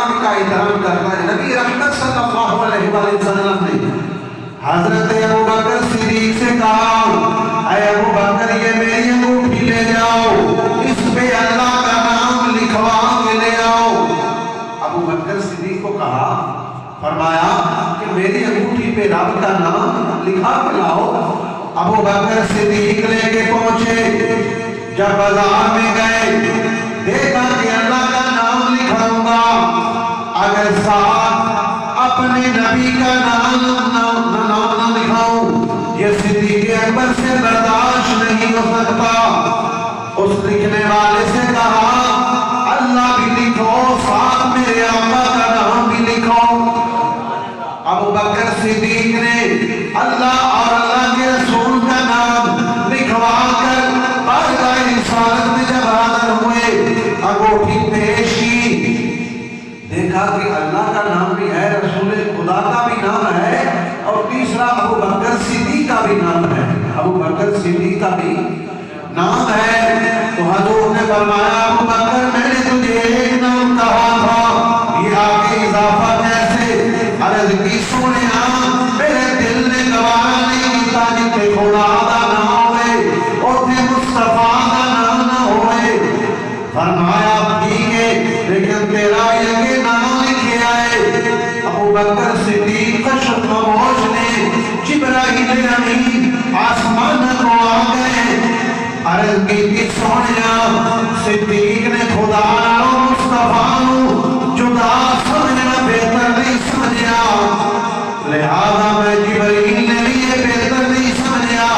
نام کا احترام کرتا ہے۔ نبی رحمت صلی اللہ علیہ وسلم نے حضرت ابوبکر صدیق سے کہا، اے ابوبکر یہ میری انگوٹھی لے جاؤ، اس پہ اللہ کا نام لکھوا کے لے آؤ۔ ابوبکر صدیق کو کہا، فرمایا کہ میری انگوٹھی پہ رب کا نام لکھا کے لاؤ۔ ابوبکر صدیق لے کے پہنچے، جب بازار میں گئے دیکھا کہ اللہ کا نام لکھاؤں گا، اگر ساتھ اپنے نبی کا نام نہ لکھاؤں یہ صدیق اکبر سے برداشت نہیں ہو سکتا۔ اس لکھنے والے سے کہا، اللہ بھی لکھو، ساتھ میرے آقا کا نام بھی لکھو۔ ابوبکر صدیق نے اللہ اور اللہ کے رسول کا نام لکھوا کر بارگاہ رسالت میں جب حاضر ہوئے، انگوٹھی پیش کی، دیکھا کہ اللہ کا نام بھی ہے، رسول خدا کا بھی نام ہے، اور تیسرا ابوبکر صدیق کا بھی نام ہے، ابوبکر صدیق کا بھی نام ہے۔ تو حضور نے فرمایا، ابوبکر میں نے تجھے ایک نام کہا تھا، یہ آگے اضافہ کیسے؟ عرض کی سنیا میرے دل نے گوارا نہیں کیتا جتے خدا دا نام ہوئے اوتھے مصطفیٰ دا نام نہ ہوئے۔ فرمایا ٹھیک ہے لیکن تیرا یہ نام لکھے آئے۔ ابوبکر صدیق خشم خاموش نے جبرائیل امین آسمان کو آ گئے، عرض کی سونیا صدیق نے خدا اور مصطفیٰ جدا سمجھنا بہتر نہیں سمجھا، لہذا میں جبرائیل نے بھی یہ بہتر نہیں سمجھا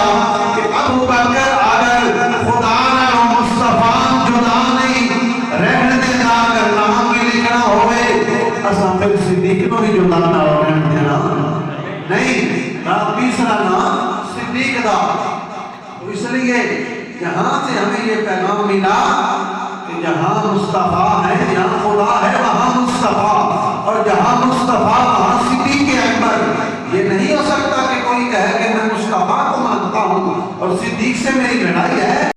کہ ابوبکر اگر خدا اور مصطفیٰ جدا نہیں رہنے دینا، اگر نام بھی لکھنا ہوئے اساں پھر صدیق کو بھی جدا نہ رہنے دینا نہیں، تیسرا نام صدیق دا۔ تو اس لیے یہاں سے ہمیں یہ پیغام ملا کہ جہاں مصطفیٰ ہے، جہاں خدا ہے وہاں مصطفیٰ، اور جہاں مصطفیٰ وہاں صدیق اکبر۔ یہ نہیں ہو سکتا کہ کوئی کہے کہ میں مصطفیٰ کو مانتا ہوں اور صدیق سے میری لڑائی ہے۔